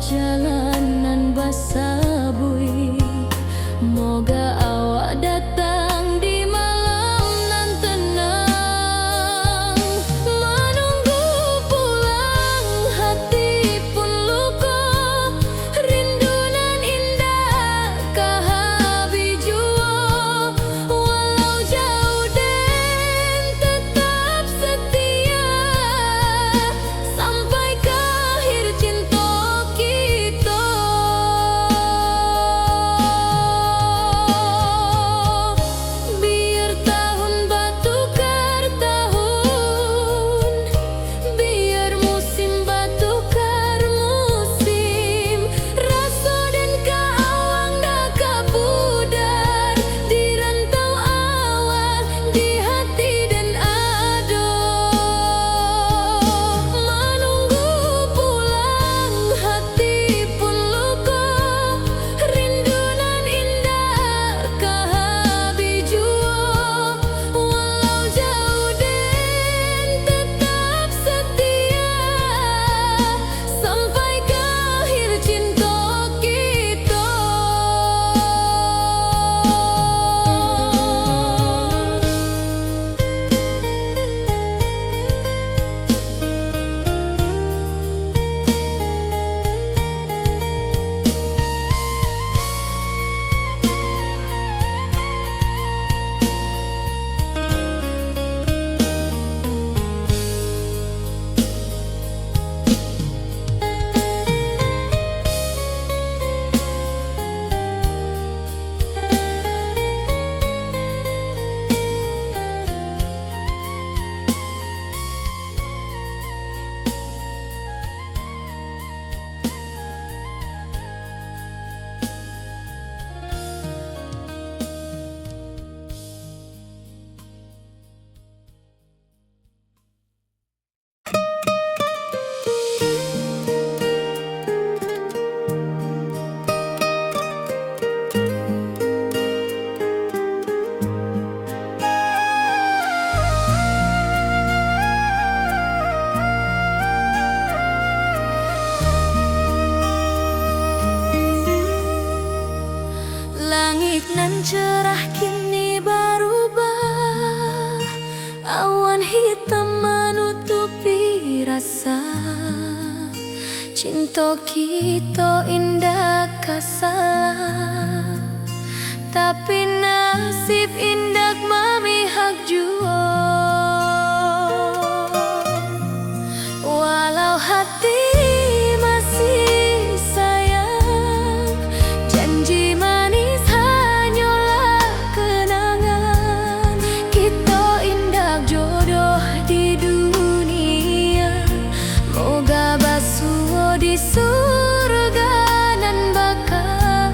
jalanan basabui. Moga awak datang di malam nan tenang. Menunggu pulang hati pun luka, rindu nan indah kahabi jua. Walau jauh den tetap setia, sampai ke akhir cinta kita. Biar tahun batukar tahun, biar musim batukar musim, rasa dan kaawang dah kapudar di rantau awal di hati dan ado. Menunggu pulang hati pun luka, rindu nan indah kahabi jua. Walau jauh den tetap setia, sampai ke akhir cinta kita. Langit nan cerah kini berubah, awan hitam menutupi rasa. Cinta kita indah kasar, tapi nasib indah memihak jua. Walau hati masih sayang, janji manis hanyalah kenangan. Kita indah jodoh di dunia, moga basuh di surga nan bakal.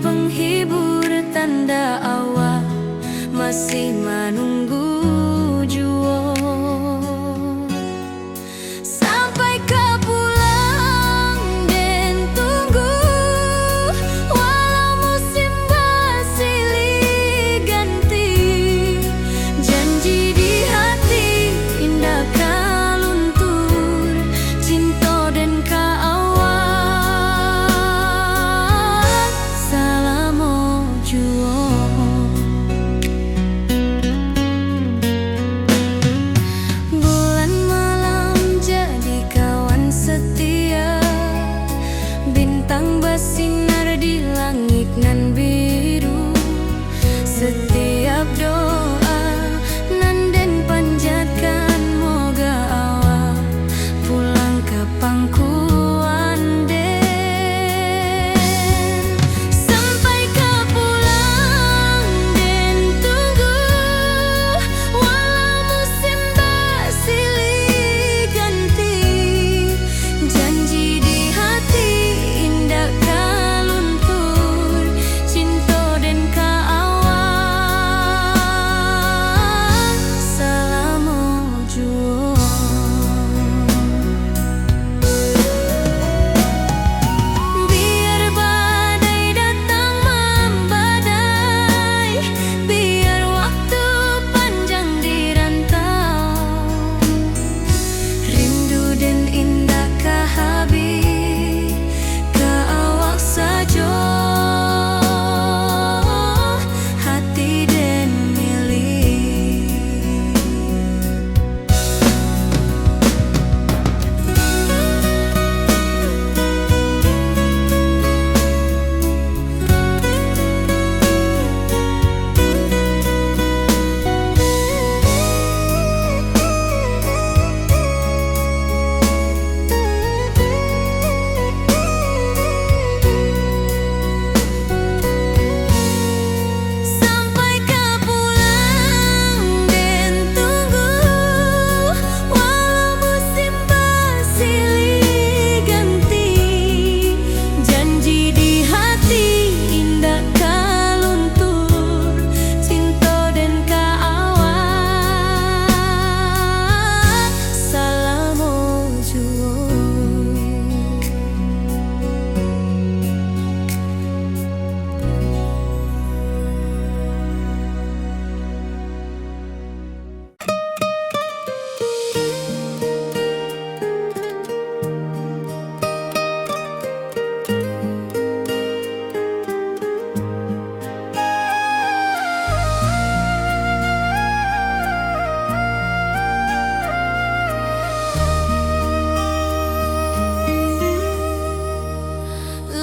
penghibur tanda awal masih menunggu jua. Sampai kau pulang dan tunggu, walau musim bersilih ganti. Janji di hati indah kau luntur, cinta dan kaawal selama jua. Bulan malam jadi kawan setia, bintang bersinar di langit nan biru. Setiap doa nan den panjatkan, moga awak pulang ke pangkuan den. Sampai kau pulang dan tunggu, walau musim bersilih ganti. Janji di hati indah kau luntur, cinta dan kaawal selama jua. Biar badai datang membadai, biar waktu panjang dirantau, rindu dan indah kahabis ke awak saja, hati dan milik. Sampai kau pulang dan tunggu, walau musim bersilih ganti. Janji di hati indah kau luntur, cinta dan kaawal selama jua.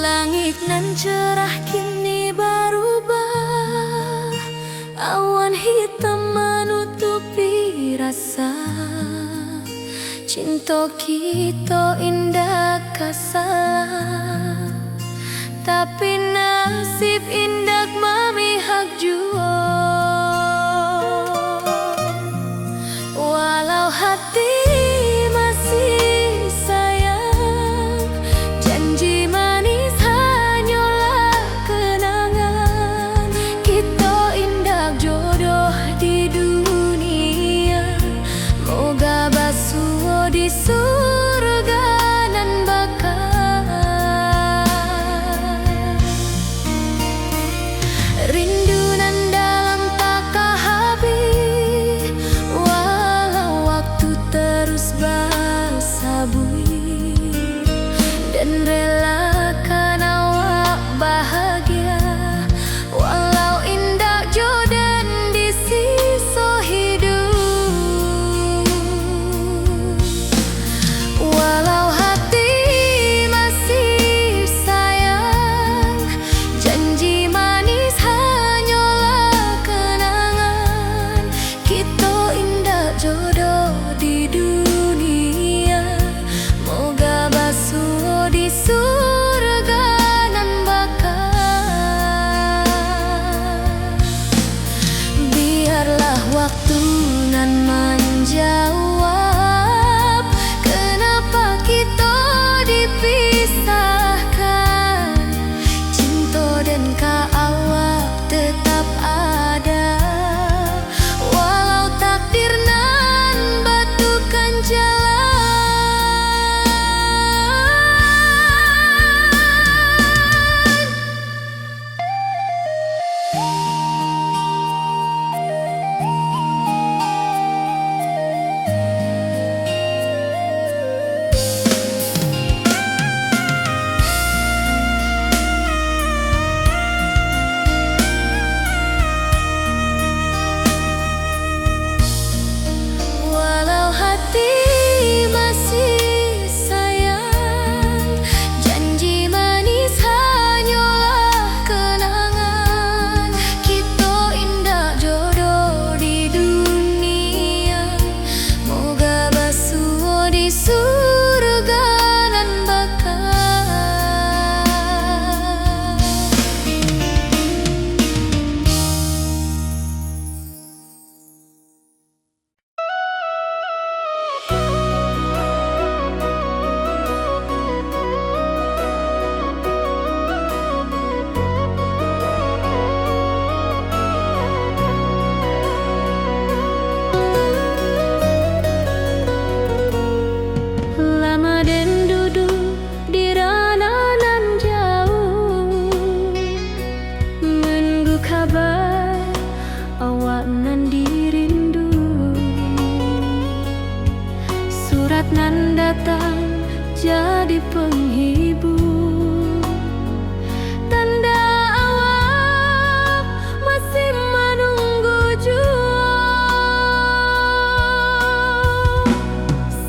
Langit nan cerah kini berubah, awan hitam menutupi rasa. Cinta kita indah kasalah, tapi nasib indah memihak jua. Walau hati masih sayang, janji manis hanyalah kenangan. Kita indah jodoh di dunia, moga basuh di surga nan bakal. Rindu nan dalam tak habis, walau waktu terus bersabui, dan relakan awak bahagia, walau indah jodan di sisa hidup. Walau hati masih sayang, janji manis hanya kabar awak nan dirindu. Surat nan datang jadi penghibur, tanda awak masih menunggu jua.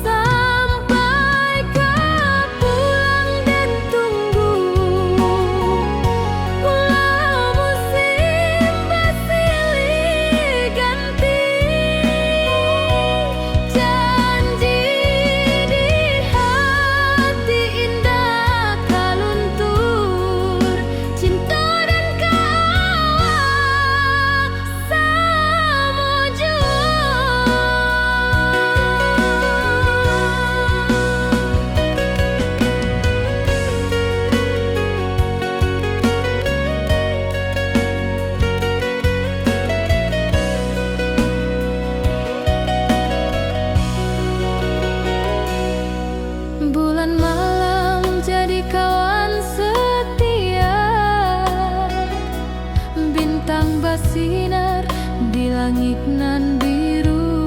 Sampai kau pulang dan tunggu, walau musim bersilih ganti. Janji di hati indah kaluntur, cinta dan kawak sama jua. Bulan malam jadi kawan setia, bintang bersinar di langit nan biru.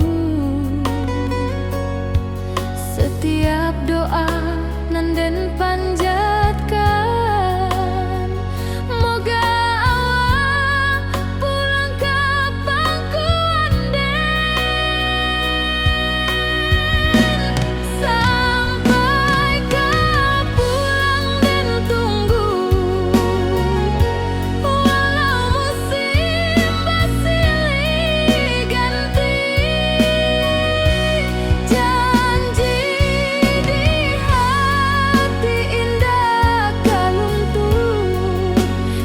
Setiap doa nan den panjatkan, moga awak pulang kapan ku anden. Sampai kau pulang dan tunggu, walau musim bersilih ganti. Janji di hati indah kaluntur,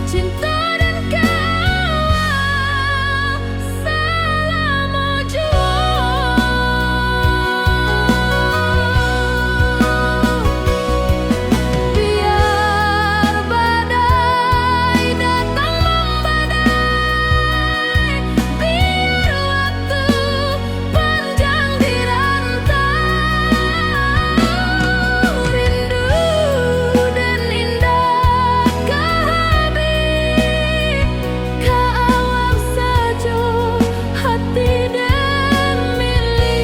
cinta dan kawak selama jua. Biar badai datang membadai, biar waktu panjang dirantau, rindu dan indah kehabis, kawak saja hati dan milik.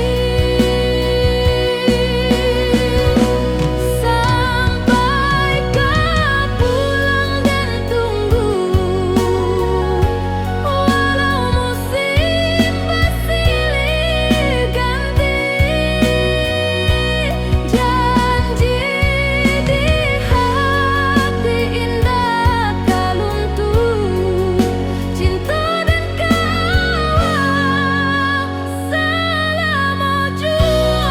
Sampai kau pulang dan tunggu, walau musim bersilih ganti. Janji di hati indah kaluntur, cinta dan kawak selama jua.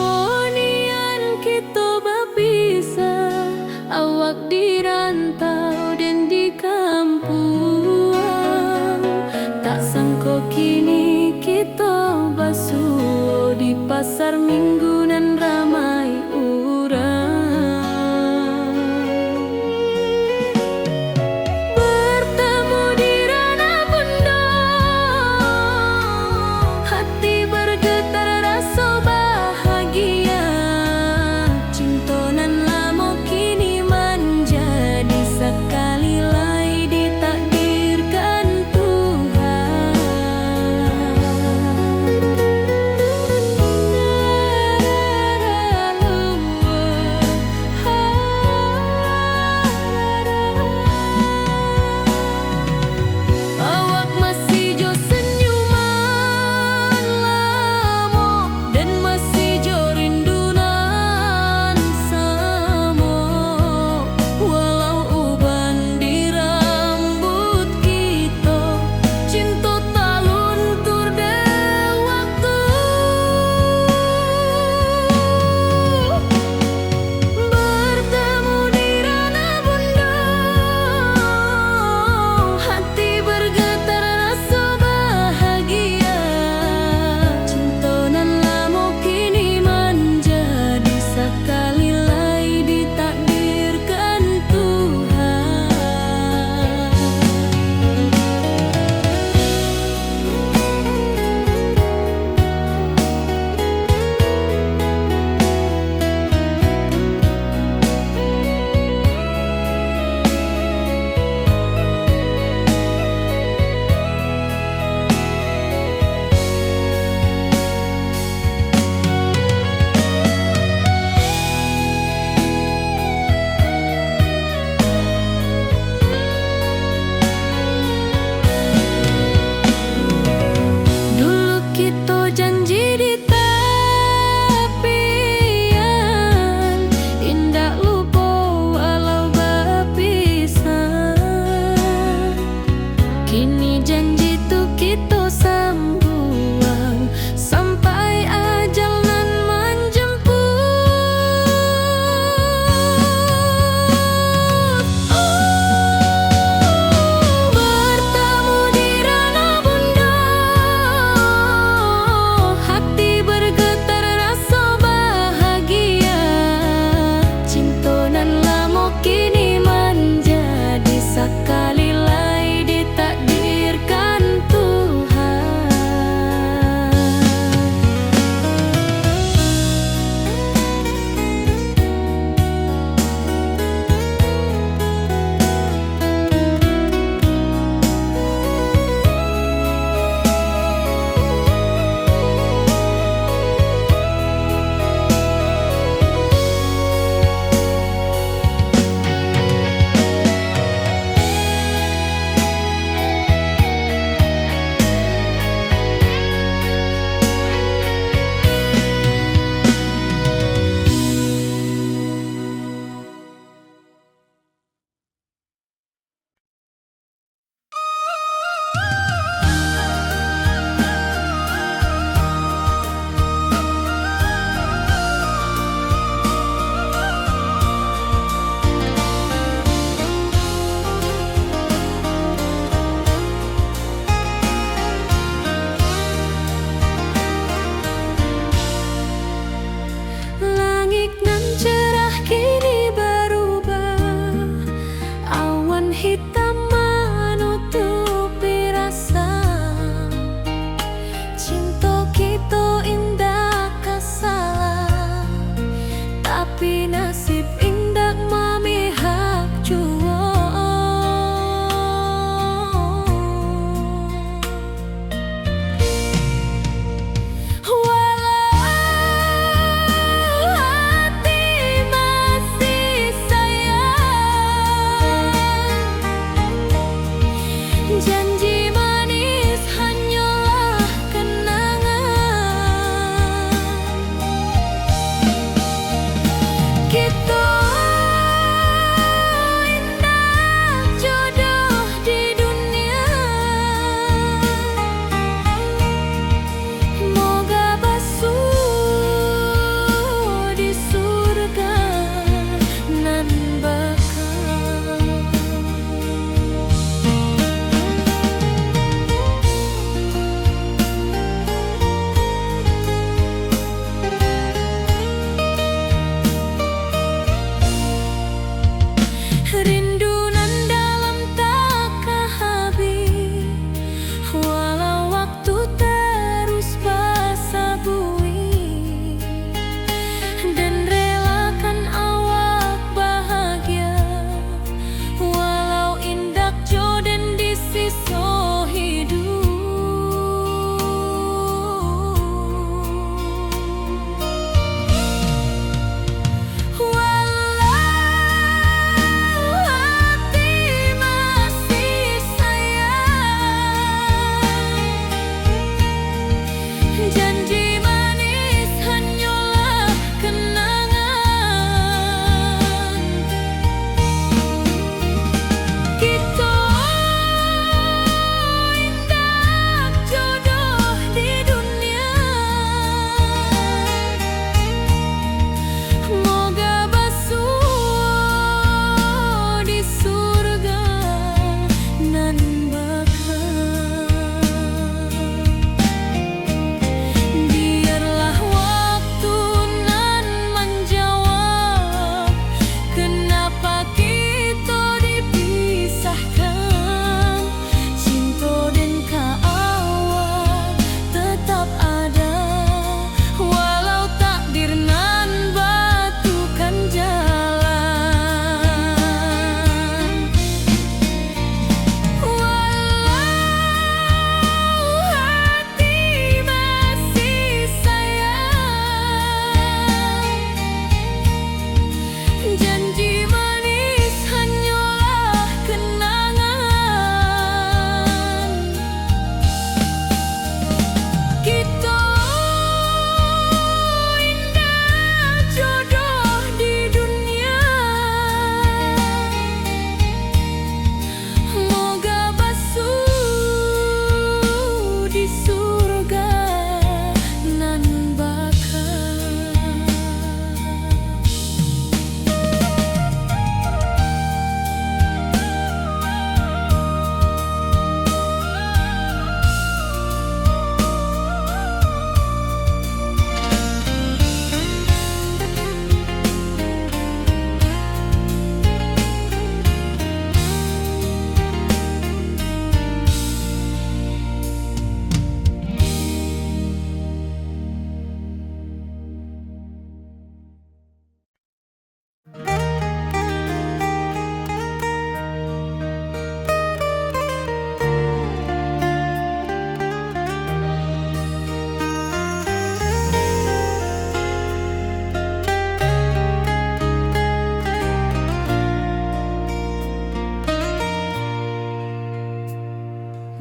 Lamonian kita berpisah, awak dirantau dan di kampung. Tak sangka kini kita basuh di pasar minggu nan ramai urang. Bertemu di ranah bunda, hati bergetar rasa bahagia. Cinta nan lama kini menjadi sekali lai ditakdirkan Tuhan.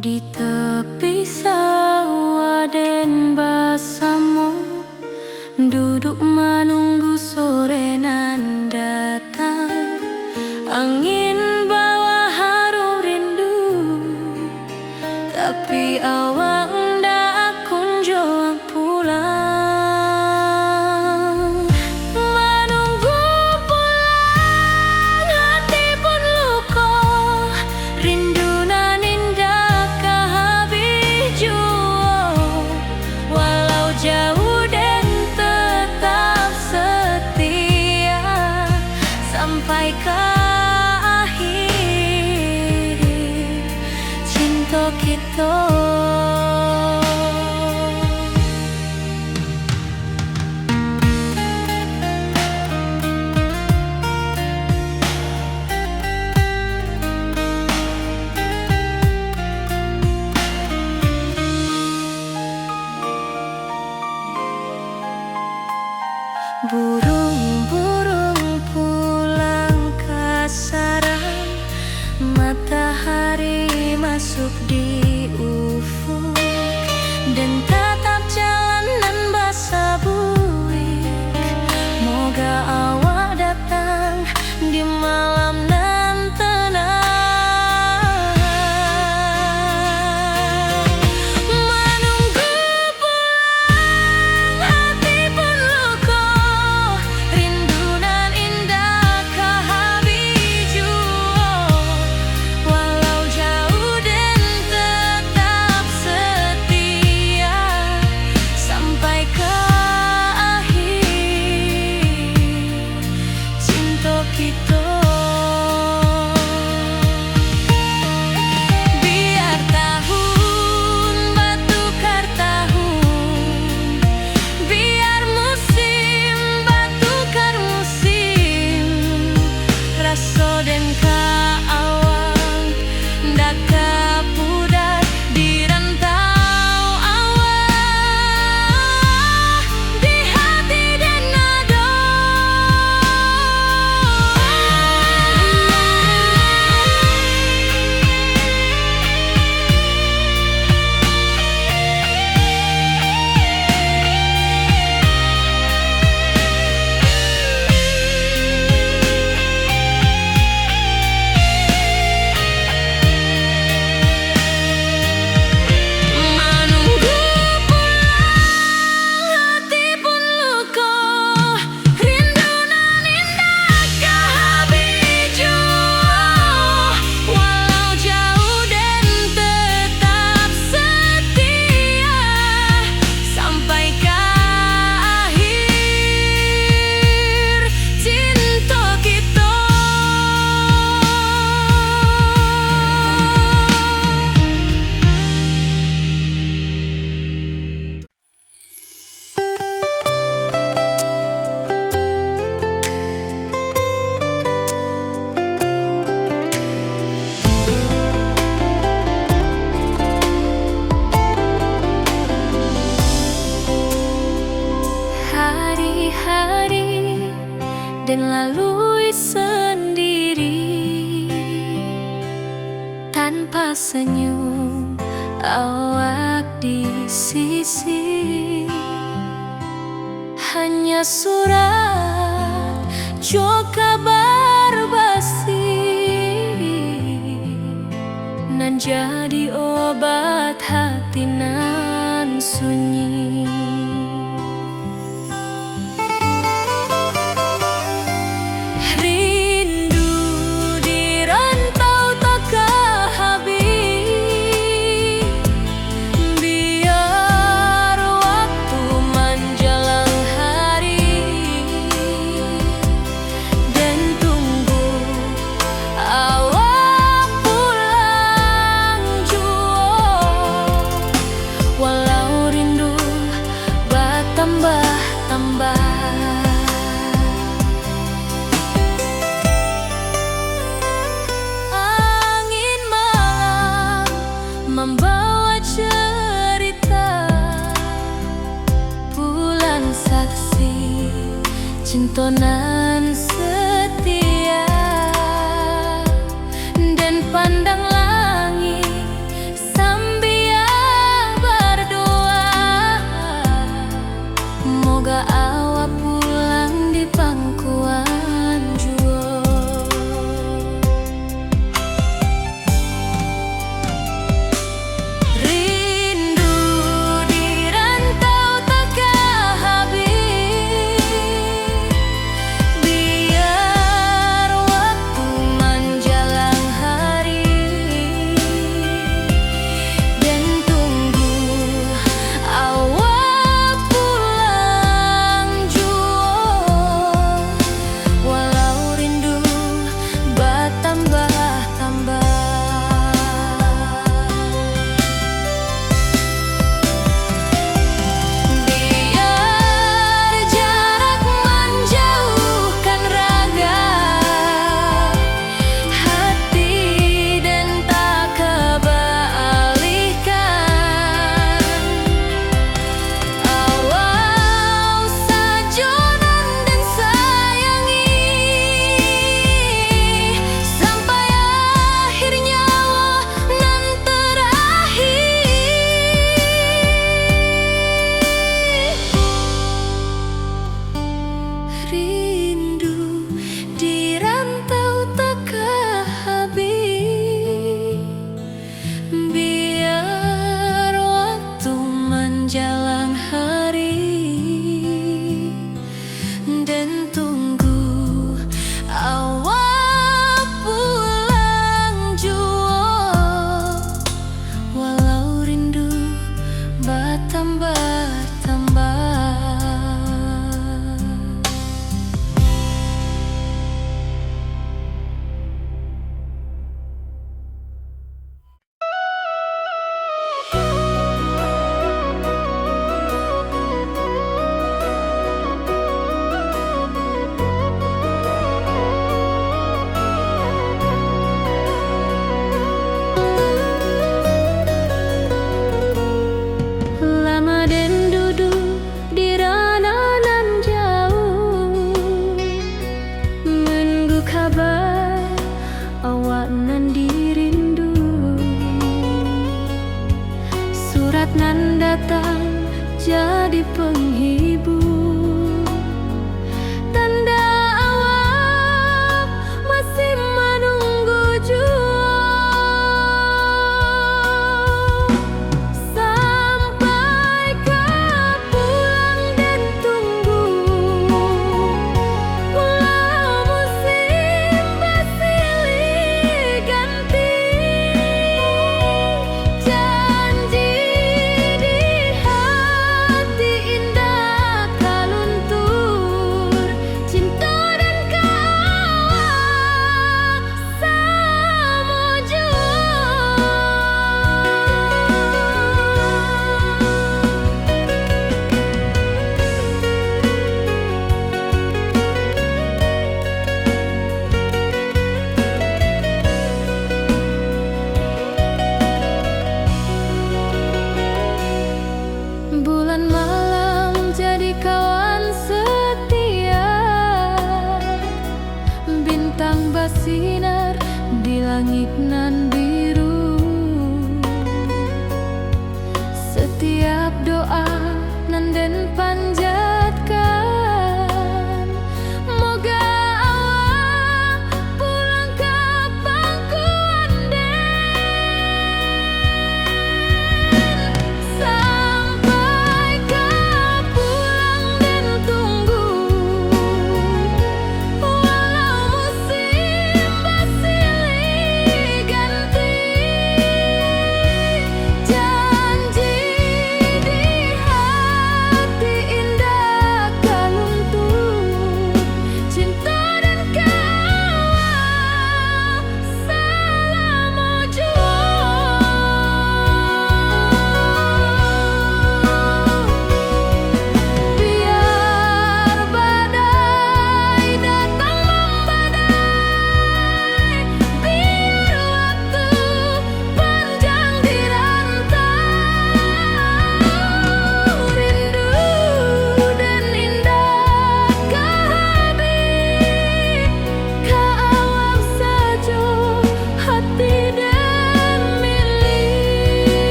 Di tepi sawah den basamu, duduk menunggu sore nan datang. Angin bawa harum rindu, tapi awak ndak kunjung pulang. Menunggu pulang, hati pun luka, rindu nan indah kehabis jua. Walau jauh dan tetap setia sampai ke akhir cinta kita. Burung-burung pulang ke sarang, matahari masuk di ufuk, dan tatap jalanan basah buik. Moga awak datang di malam nan tenang. Menunggu pulang, hati pun luka, rindu nan indah kehabis jua. Walau jauh dan tetap setia sampai ke akhir cinta kita. Biar tahun bertukar tahun, biar musim bertukar musim, rasa dan keawang ndak kepudar di rantau awak, di hati dan nada. Menunggu pulang, hati pun luka, rindu nan indah kehabis jua. Walau jauh dan tetap setia sampai ke akhir cinta kita. Hari-hari dan lalui sendiri, tanpa senyum awak di sisi. Hanya surat jo kabar basi, nan jadi obat hati nan sunyi. Rindu di rantau tak kehabis, biar waktu menjelang hari, dan tunggu awak pulang jua. Walau rindu bertambah-tambah, angin malam membawa cerita, bulan saksi cinta nan setia, dan pandang langit tunggu kabar awak nan dirindu. Surat nan datang jadi penghibur, tanda awak masih menunggu jua. Sampai kau pulang dan tunggu, pulau musim bersilih ganti. Janji di hati indah kaluntur, cinta dan kawak sama jua. Bulan malam jadi kawan setia, bintang bersinar di langit nan biru. Setiap doa nan den panjatkan, moga awak pulang ke pangkuan den. Sampai kau pulang dan tunggu, walau musim bersilih ganti. Janji di hati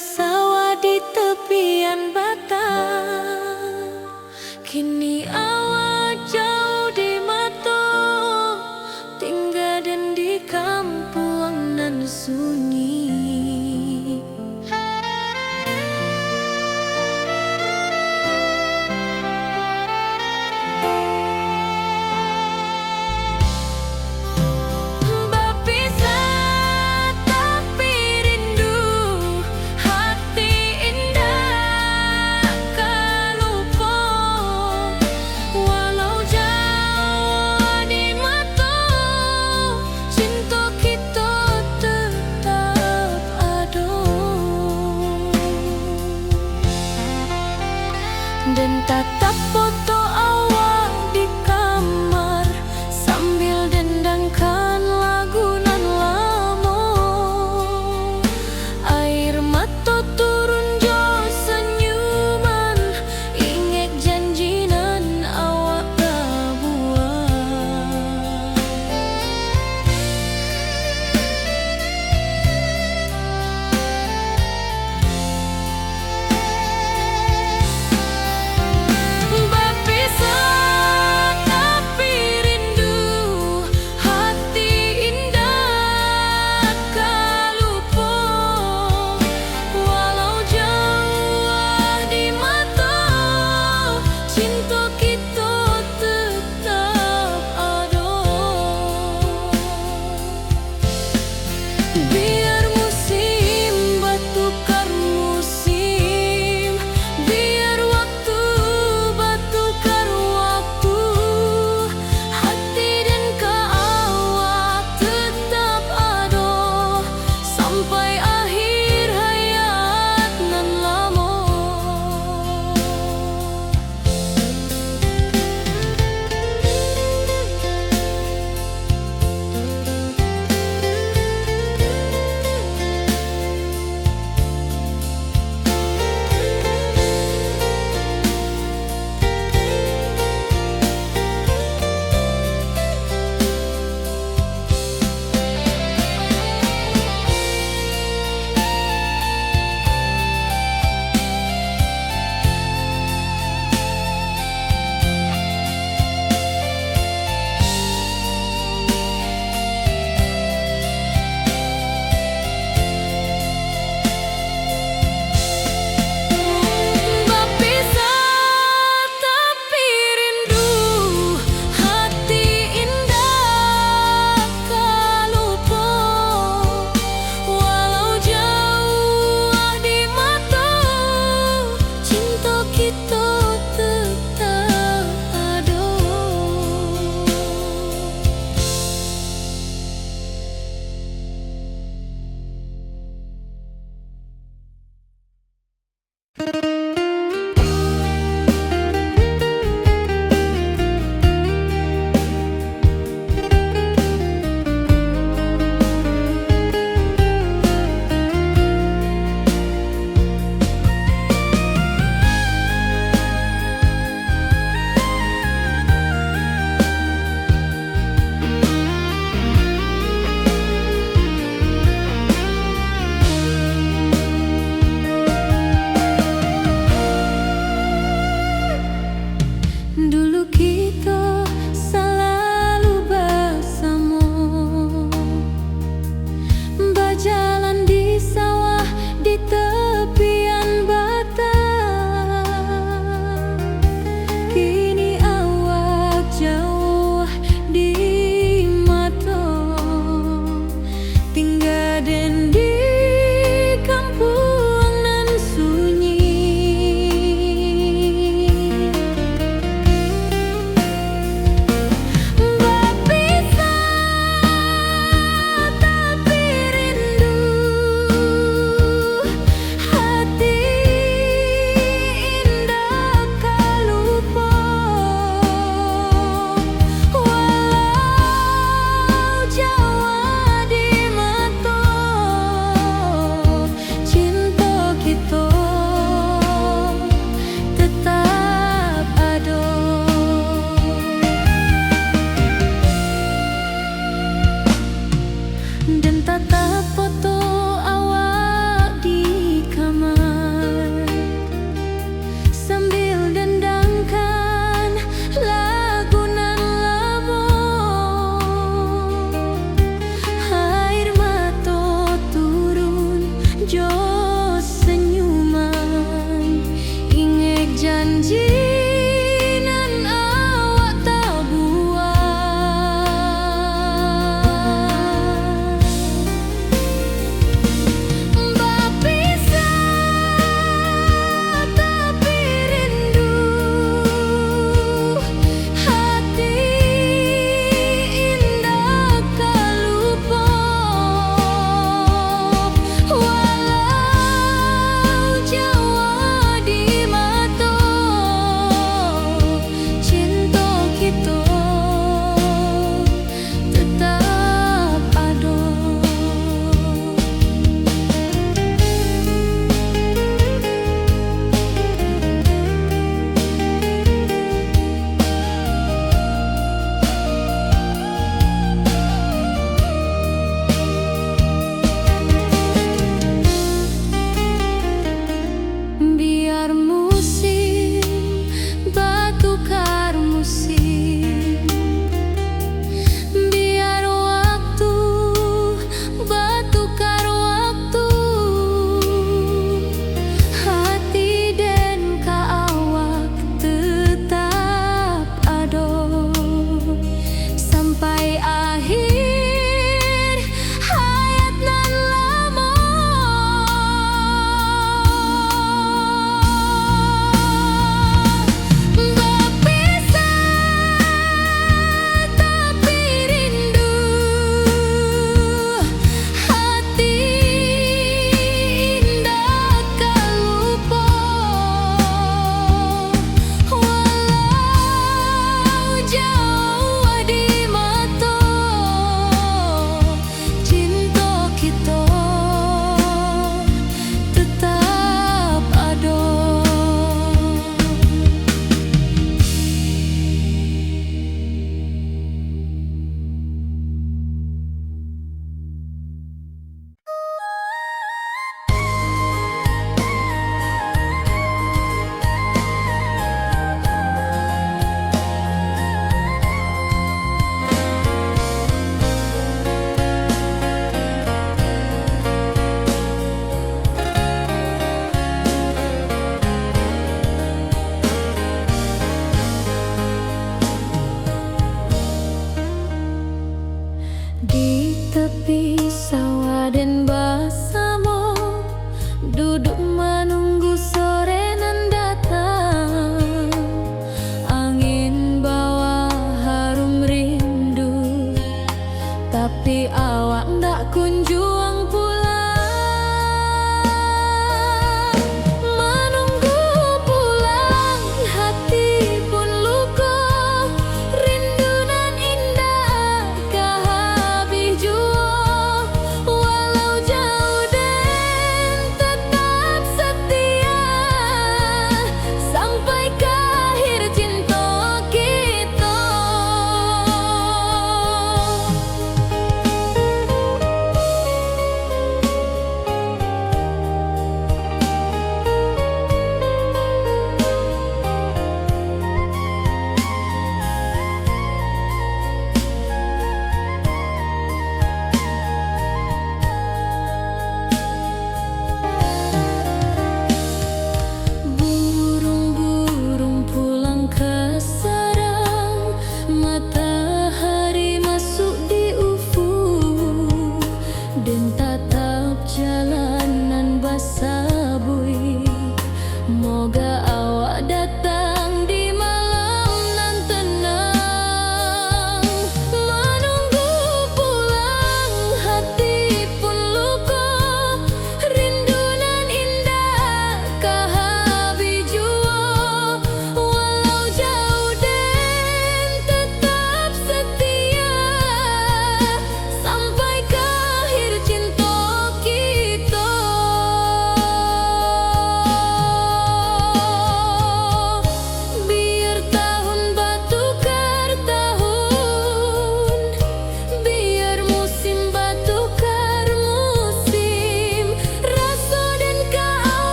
sawah di tepian batang. Kini awak jauh di mata, tinggal dan di kampung nan sunyi. Berpisah tapi rindu, hati indah kan lupa. Walau jauh di mata, cinta kita tetap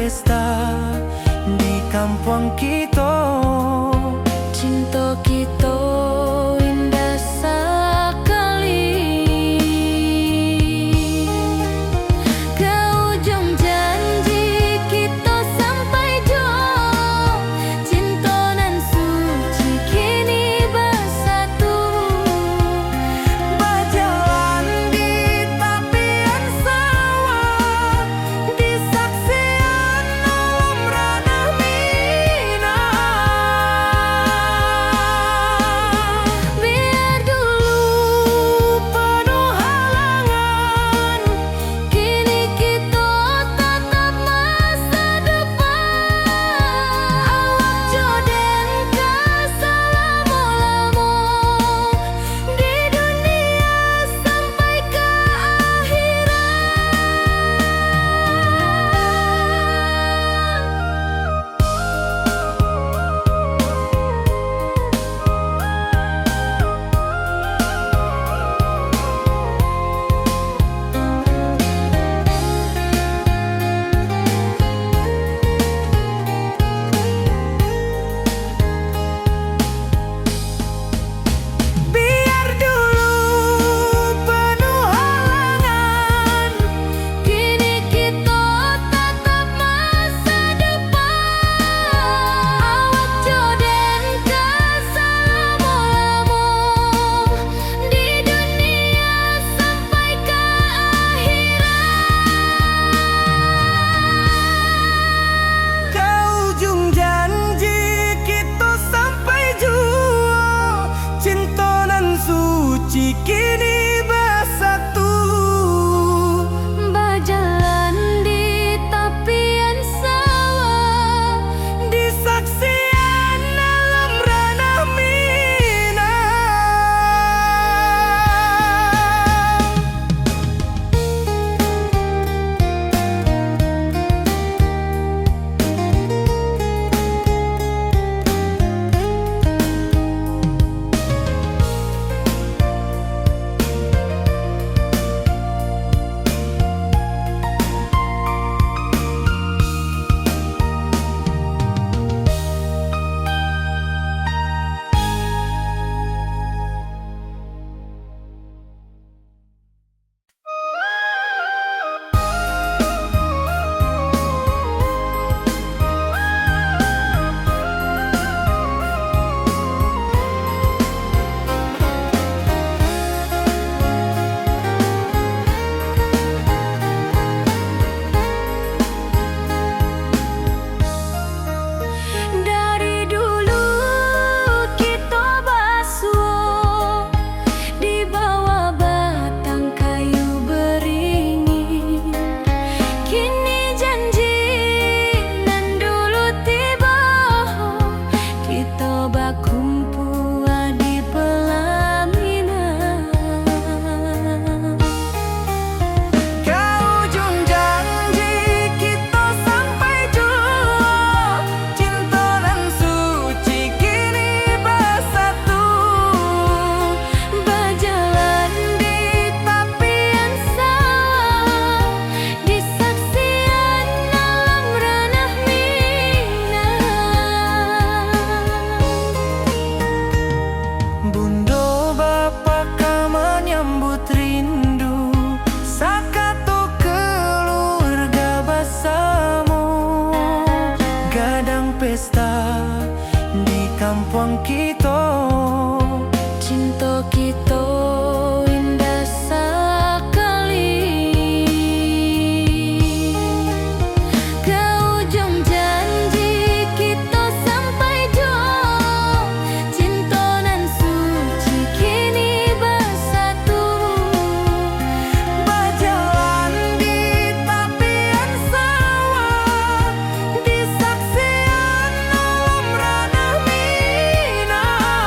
pesta di kampung kita. Cinta kita indah sekali. Ke ujung janji kita sampai jauh. Cinta nan suci kini bersatu. Berjalan di tepian sawah, di saksian alam ranah Minang. Biar dulu penuh halangan, kini kita tatap masa depan. Awak joden keselamo-lamo di dunia sampai ke Biar dulu penuh halangan, kini kita tatap masa depan. Awak joden keselamo-lamo di dunia sampai ke ke ujung janji kita sampai jua. Cinta nan suci kini bersatu. berjalan di tepian sawah. Di saksian alam ranah Minang. Dari dulu kita basuh di bawah batang kayu beringin. Kini janji nan dulu tiba, kita berkumpul di pelaminan. Ke ujung janji kita sampai jua. Cinta dan suci kini bersatu. Berjalan di tepian sawah, di saksian alam ranah Minang. Bunda bapa ka menyambut rindu, sakato keluarga bersama. Gadang pesta di kampung kita. Cinta kita indah sekali. Ke ujung janji kita sampai jauh. Cinta nan suci kini bersatu. Berjalan di tepian sawah, di saksian alam ranah Minang.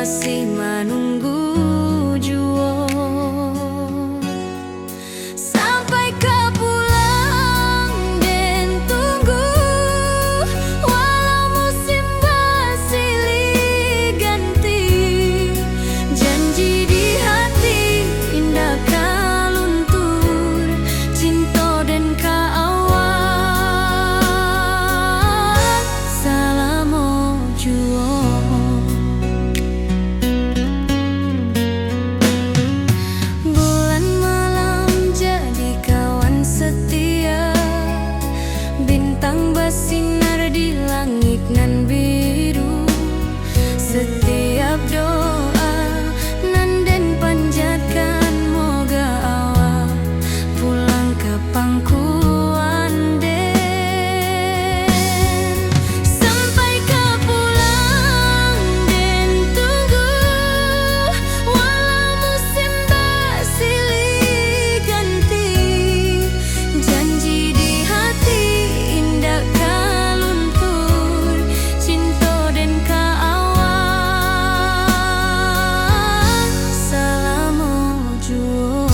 masih menunggu juo. Sampai kau pulang dan tunggu, walau musim bersilih ganti. Janji di hati indah kau luntur, cinta dan kawan selama juo. Bulan malam jadi kawan setia, bintang bersinar di langit nan biru. Setiap doa nan den panjatkan, moga awak pulang ke pangkuan den. Sampai kau pulang dan tunggu, walau musim bersilih ganti. Janji di hati indah kau luntur, cinta dan kawan selama juo.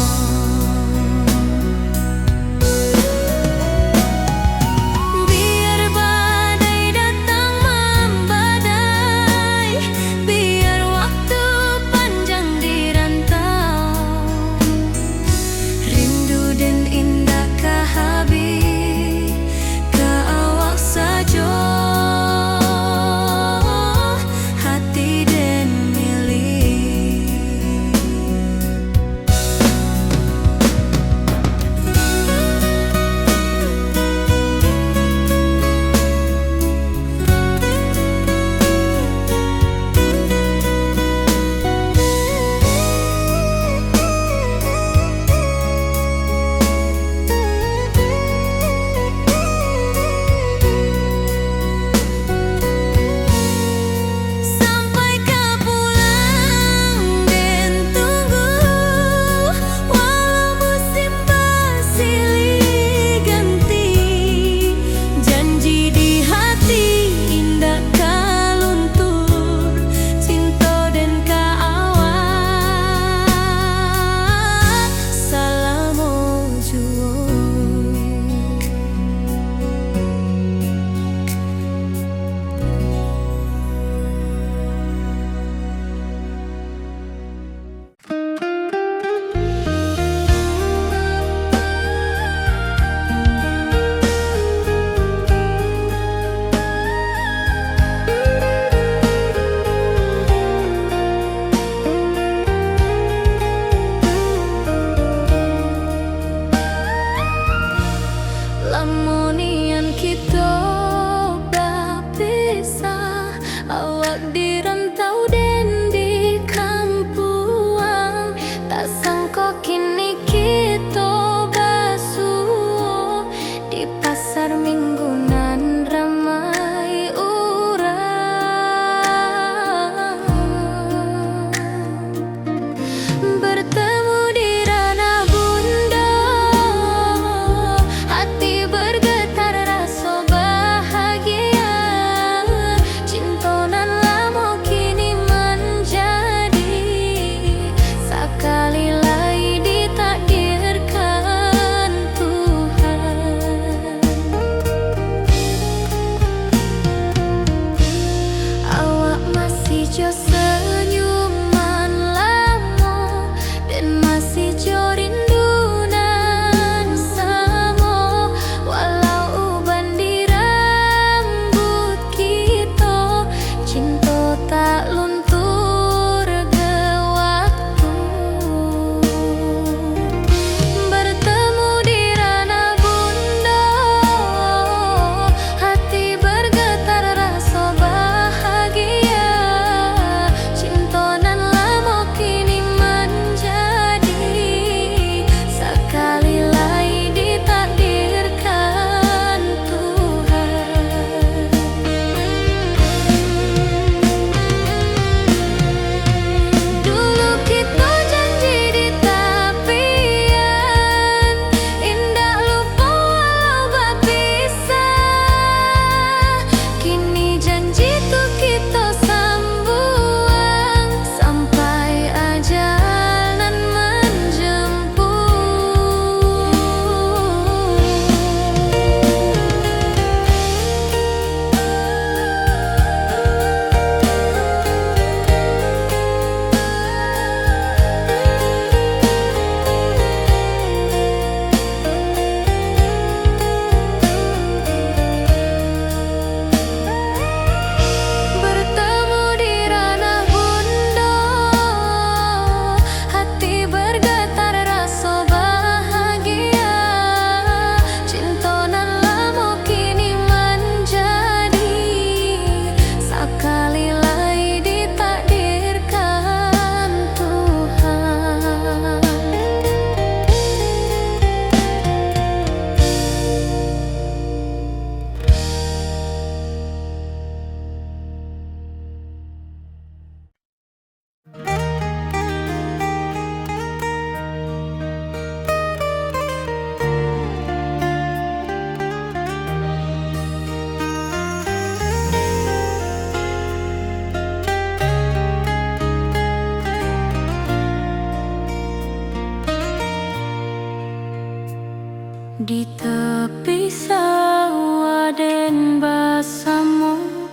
tepi sawah den basamu,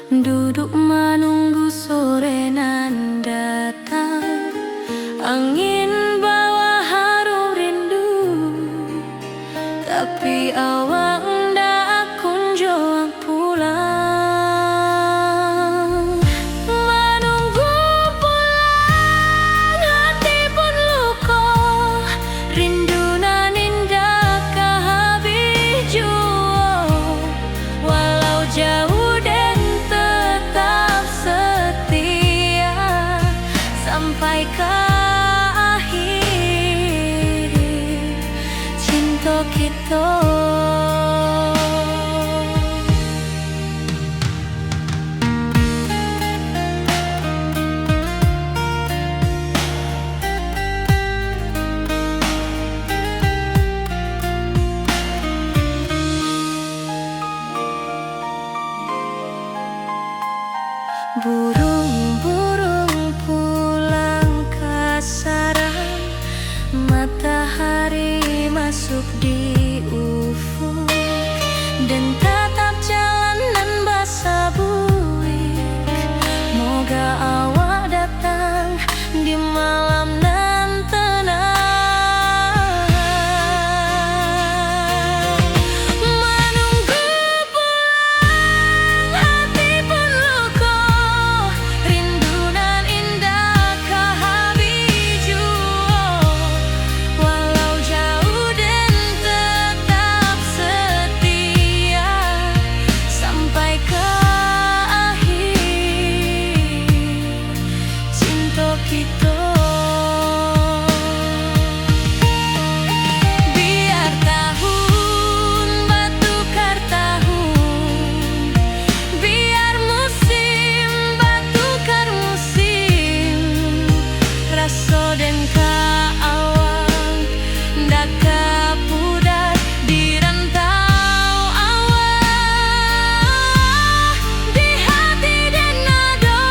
duduk menunggu sore nan datang. Angin bawa harum rindu, tapi awak ndak kunjung pulang. Menunggu pulang, hati pun luka, rindu nan indah kehabis jua. Walau jauh dan tetap setia sampai ke akhir cinta kita. Burung-burung pulang ke sarang, matahari masuk di ufuk, dan tatap jalanan basah buik. Moga awak datang di malam nan tenang. Menunggu pulang, hati pun luka, rindu nan indah kehabis jua. Walau jauh dan tetap setia sampai ke akhir cinta kita. Biar tahun bertukar tahun, biar musim bertukar musim, rasa dan keawang ndak kepudar di rantau awak, di hati dan nada.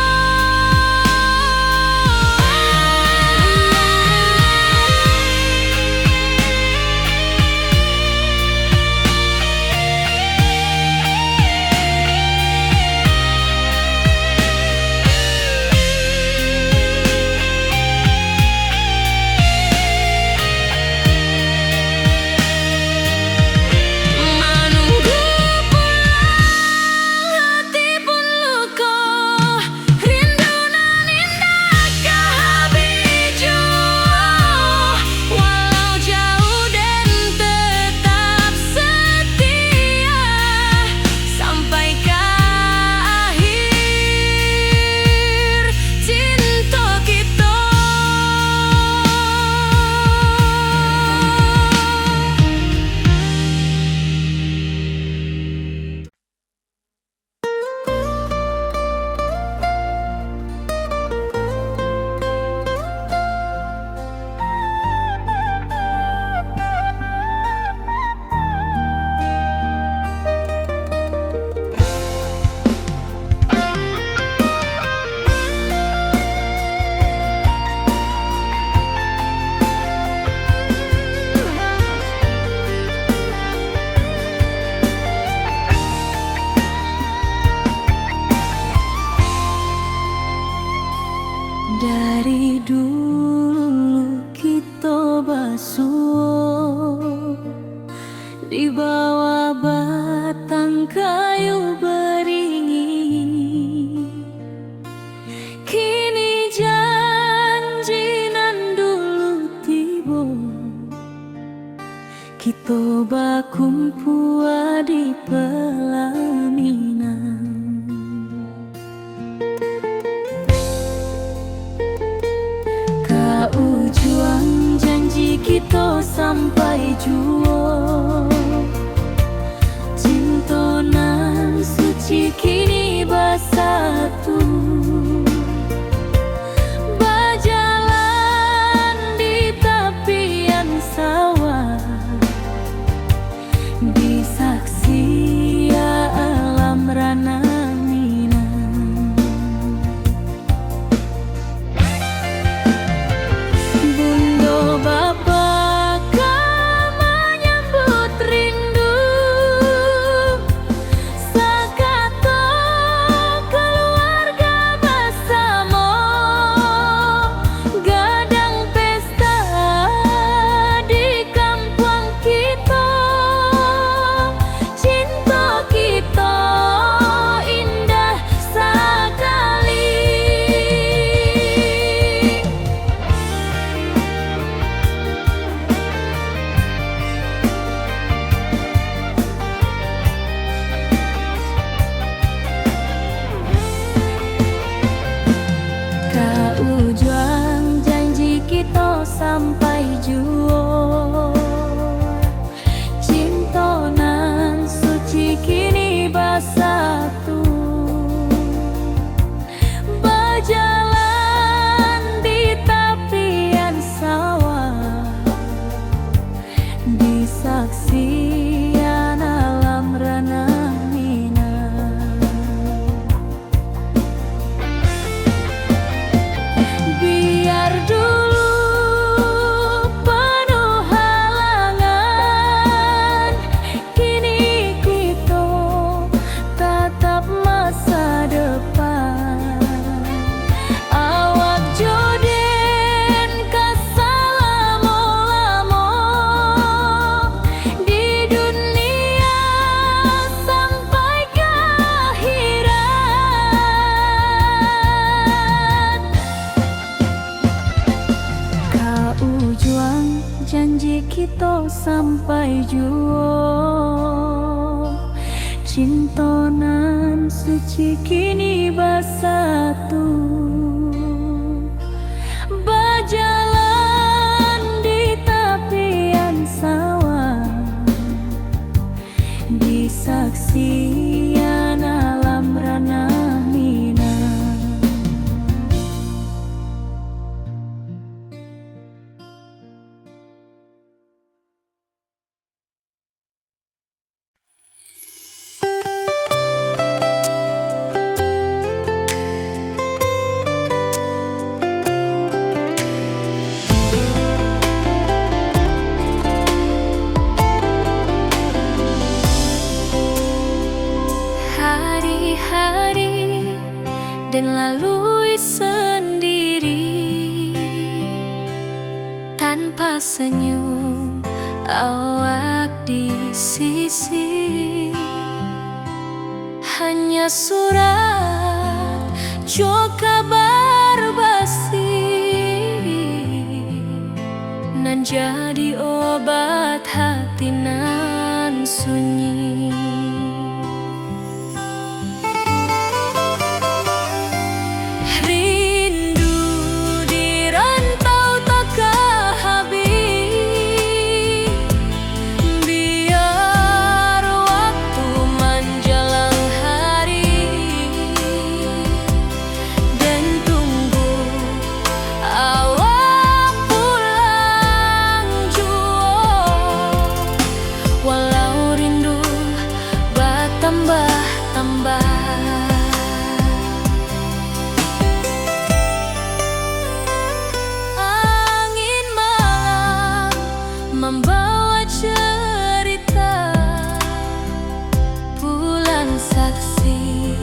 Menunggu pulang, hati pun luka, rindu nan indah kehabis jua. Walau jauh dan tetap setia sampai ke akhir cinta kita. Dari dulu kita basuh di bawah batang kayu beringin. Kini janji nan dulu tiba, kita bakumpul di pelaminan. Ujung janji kita sampai jua, cinta nan suci kini bersatu, berjalan di tepian sawah, di saksi alam rana Minang. Bunda bapa menyambut rindu sampai juo. Cintonan suci kini bersatu, berjalan di tepian sawah, disaksikan alam ranah Minang. Hari-hari dan lalui sendiri, tanpa senyum awak di sisi. Hanya surat jua kabar basi, nan jadi obat hati nan sunyi. Angin malam membawa cerita, pulang saksi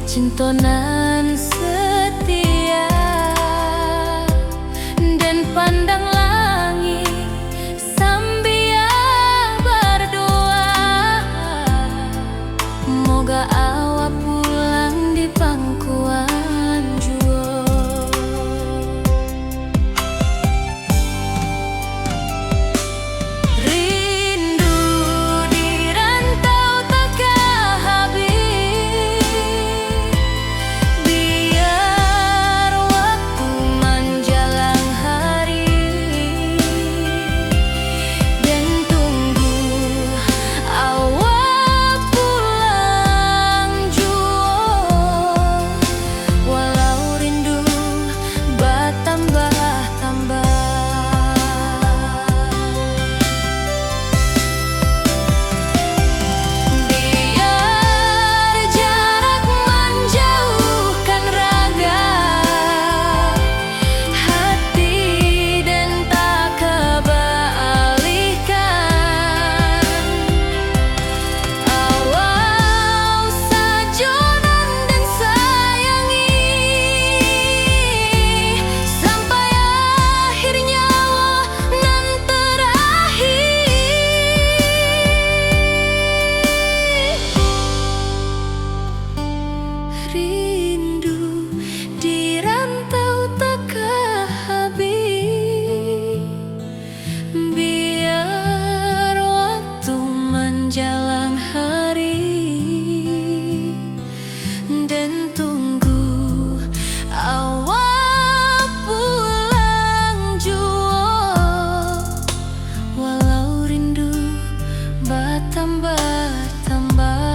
cintonan setia, dan pandang langit sambil berdoa, moga awak pulang di pangkuan juo. Rindu di rantau takkan habis, biar waktu menjelang hari, dan tunggu awak pulang juo. Walau rindu bertambah-tambah, biar jarak menjauhkan raga hati, dan tak kebalikan. Awal sajonan dan sayangi, sampai akhir nyawa nan terakhir. Rindu di rantau takkan habis, biar waktu menjelang hari, dan tunggu awak pulang juo. Walau rindu bertambah-tambah.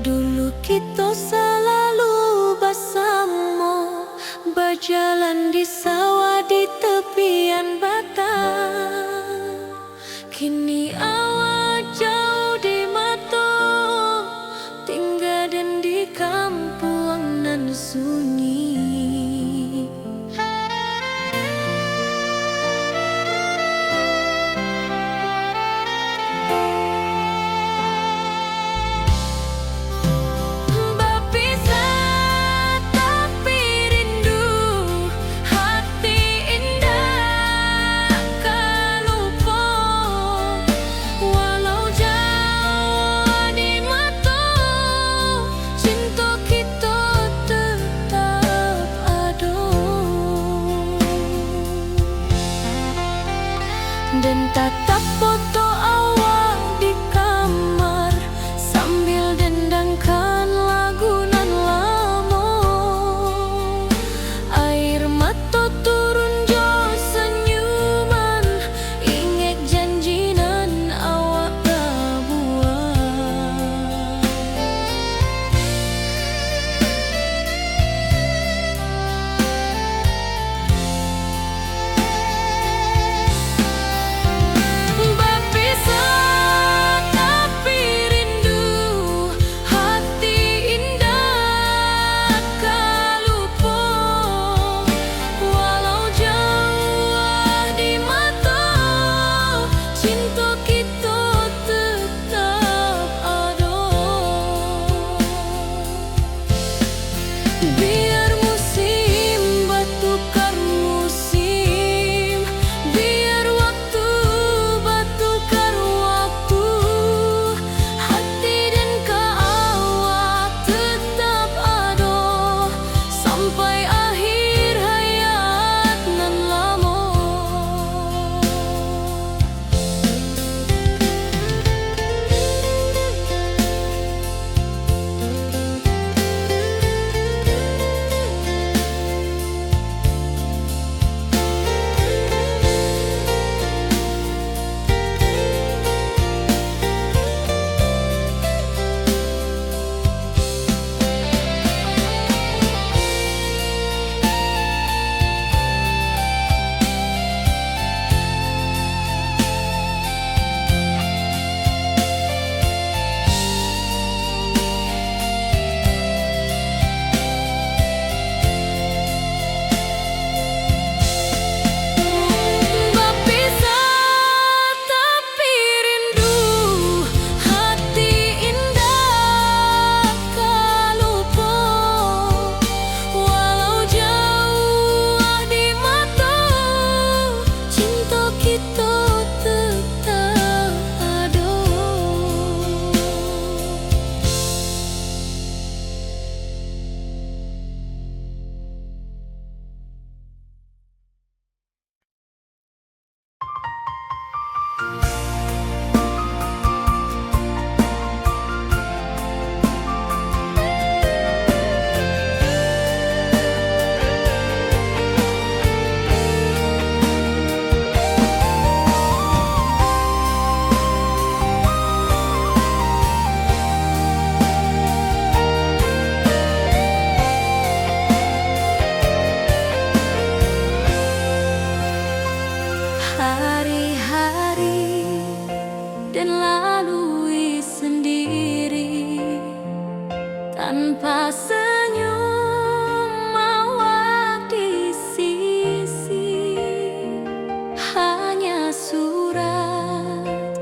Dulu kita selalu bersama, berjalan di sawah di tepian batang. Kini awak jauh di mata, tinggal dan di kampung nan sunyi. dan lalui sendiri tanpa senyum awak di sisi. Hanya surat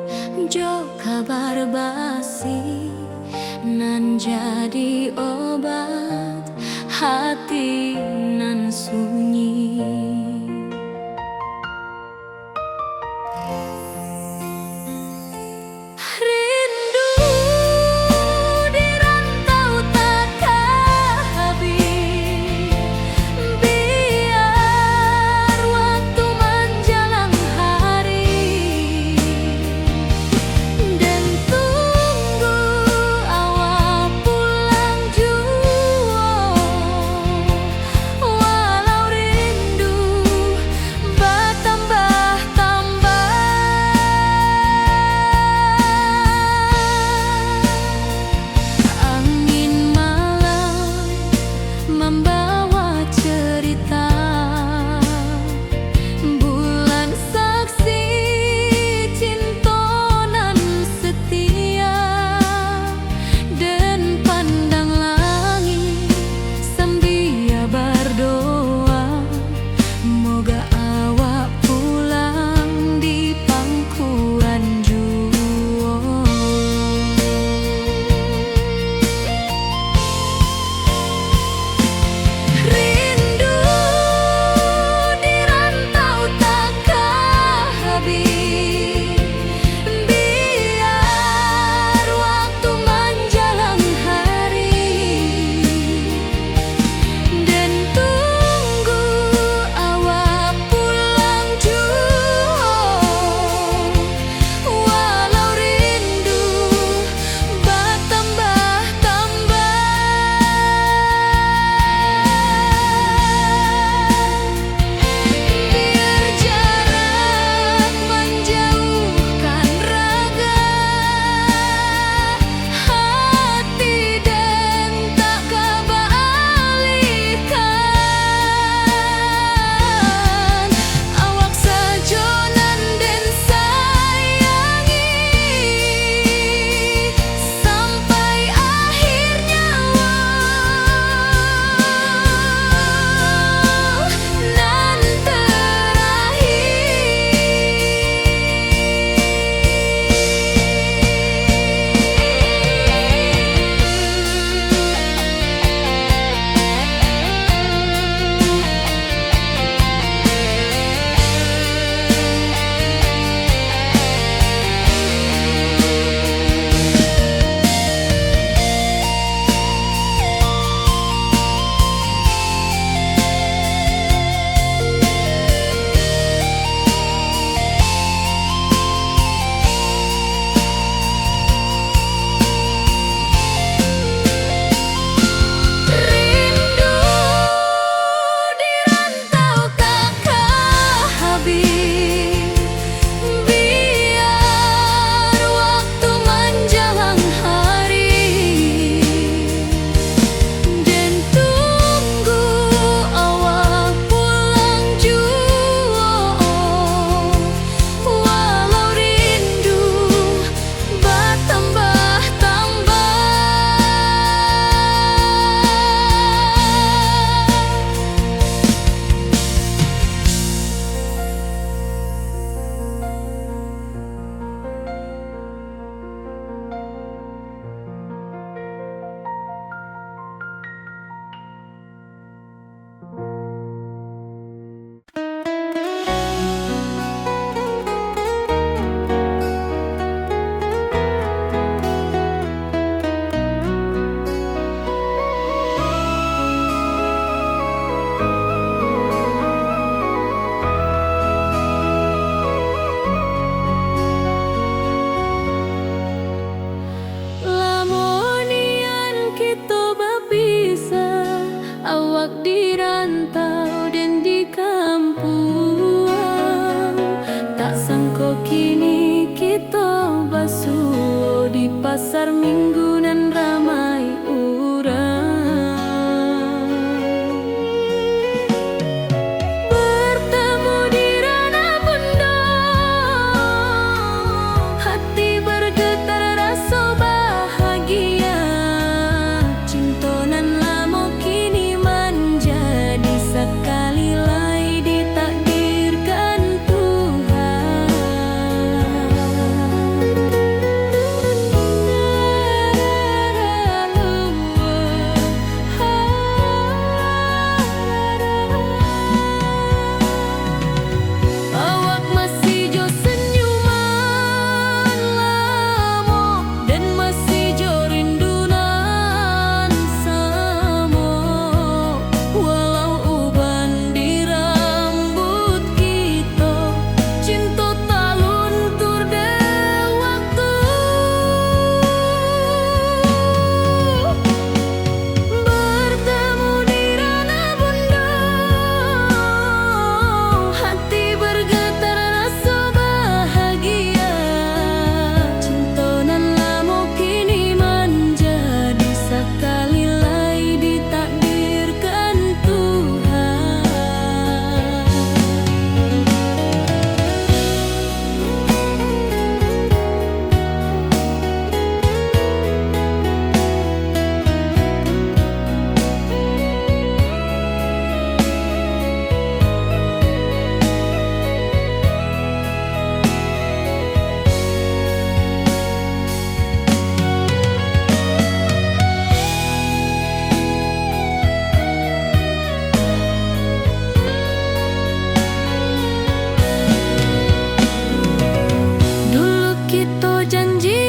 jo kabar basi nan jadi obat hati nan sunyi. Rindu di rantau takkan habis, biar waktu menjelang hari, dan tunggu awak pulang jua. Walau rindu bertambah-tambah, angin malam membawa cerita, bulan saksi cinta nan setia, dan pandang langit sambil berdoa, moga awak pulang di pangkuan jua. Rindu di rantau takkan habis, biar waktu menjelang hari, dan tunggu awak pulang jua. Walau rindu bertambah-tambah, biar jarak menjauhkan raga hati, dan tak kebalikan. Awak saja nan den sayangi sampai akhir nyawa nan rindu di rantau takkan habis, biar waktu menjelang hari, dan tunggu awak pulang jua. Walau rindu bertambah-tambah, lamonian kita berpisah, awak di rantau dan di kampung, tak sangka kini kita basuh di pasar minggu nan ramai urang. Bertemu di ranah bunda, hati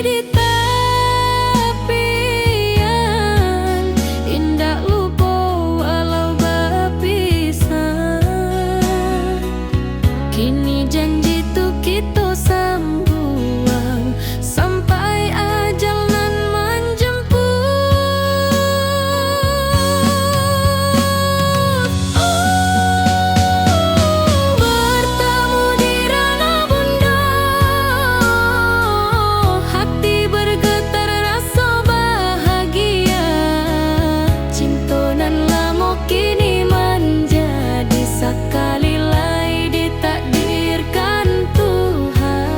di tepian, indah lupa walau berpisah. Kini janji tu kita sambuang sampai ajal nan menjemput. Bertemu di ranah bunda, hati bergetar rasa bahagia. Cinta nan lama kini menjadi sekali lai ditakdirkan Tuhan.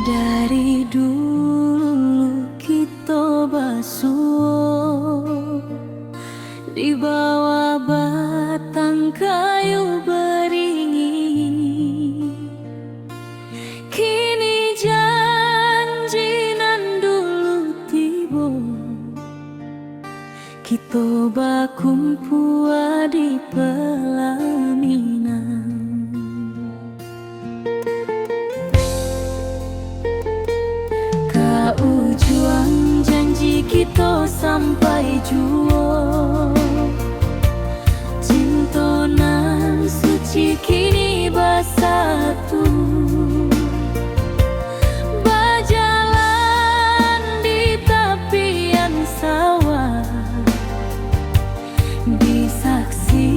Dari dulu kita basuh di bawah batang kayu beringin. Kini janji nan dulu tiba, kita bakumpul di pelaminan. Ujung janji kita sampai jua, cinta nan suci kini bersatu. Berjalan di tepian sawah, di saksi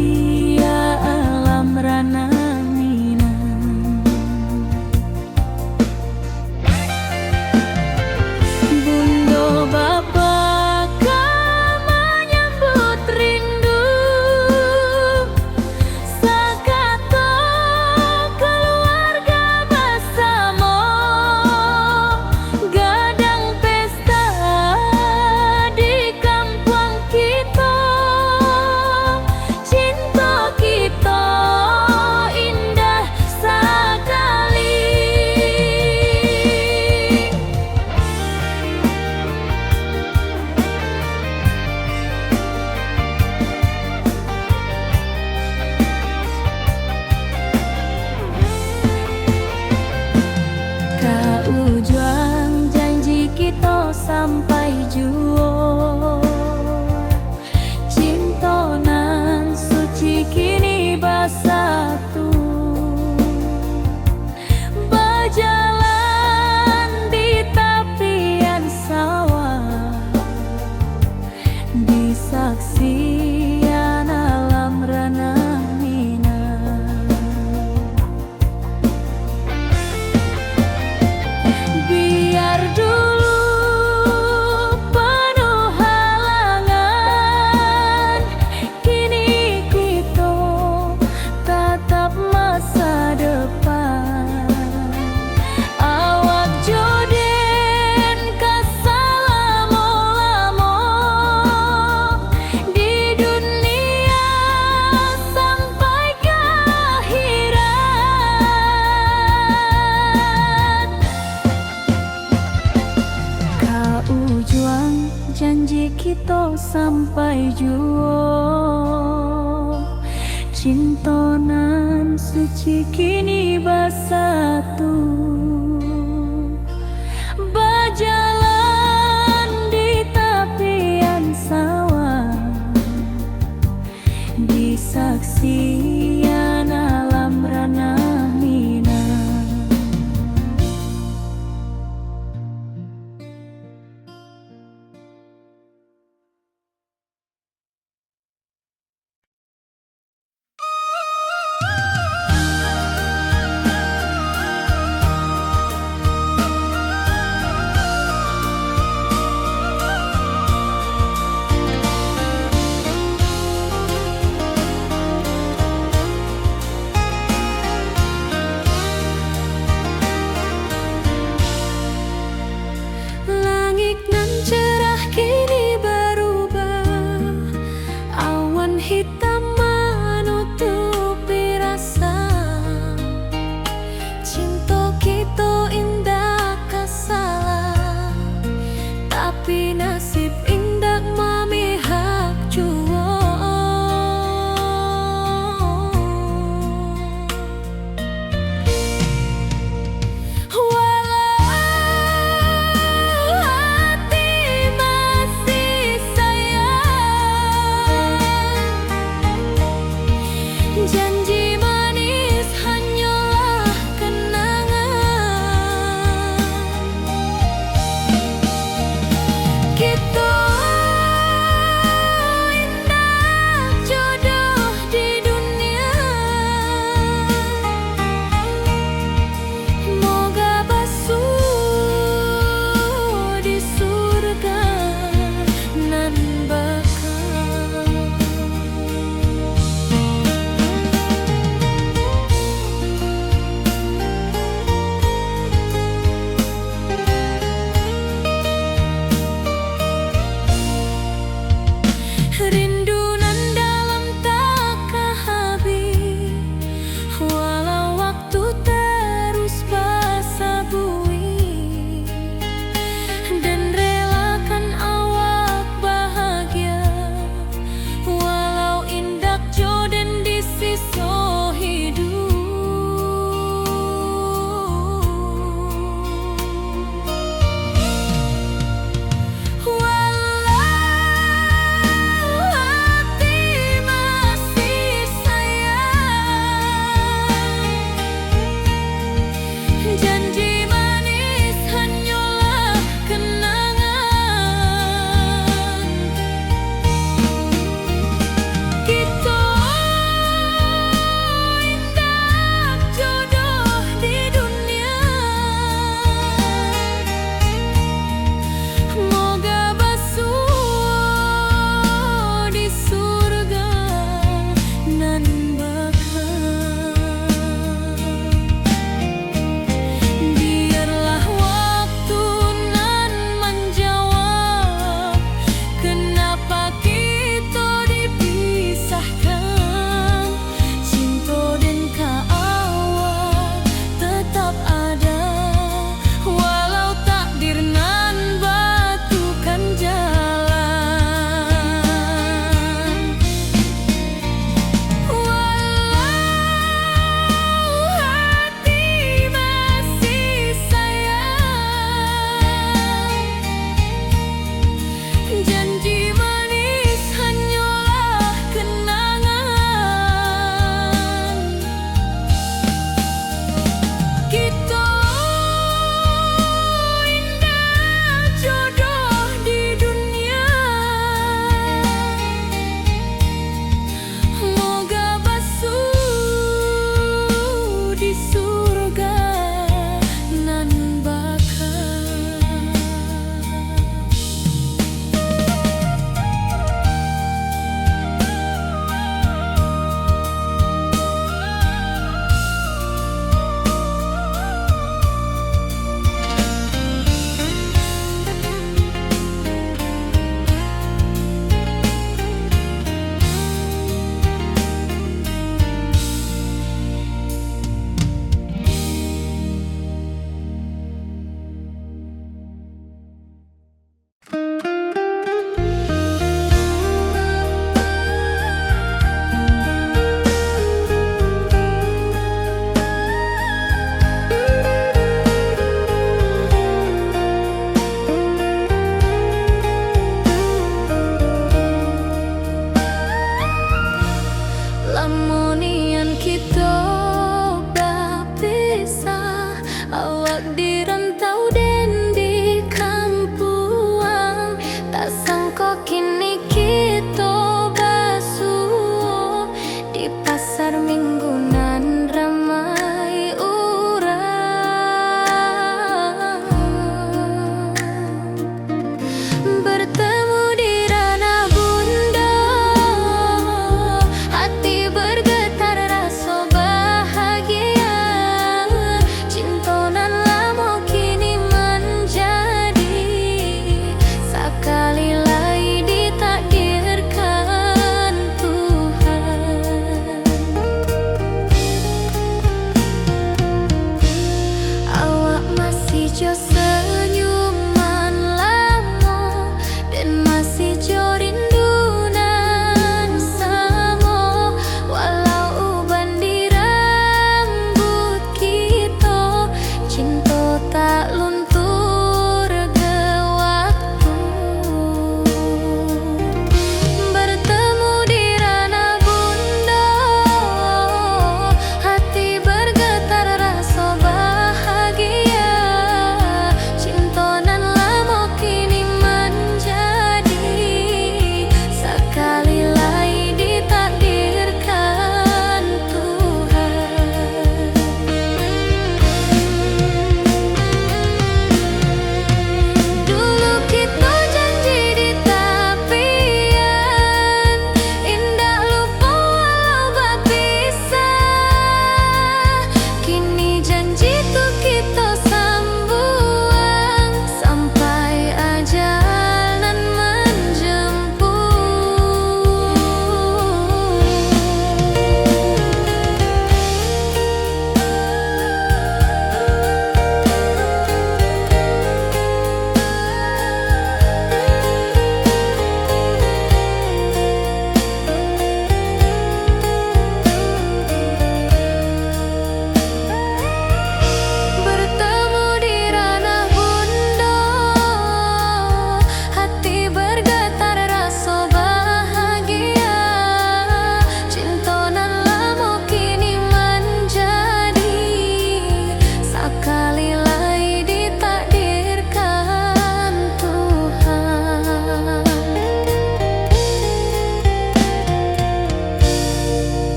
alam ranah Minang. Bunda bapa kau menyambut rindu, sekata keluarga bersama, gadang pesta di kampung kita. Cinta kita indah sekali. Ujung janji kita sampai jua, cinta nan suci kini bersatu. Berjalan di tepian sawah, di saksian alam ranah Minang. Biar dulu penuh halangan, kini kita tatap masa depan. Awak joden kesalamo-lamo di dunia sampai ke akhirat. Ujung janji kita sampai jua, cinta nan suci kini bersatu.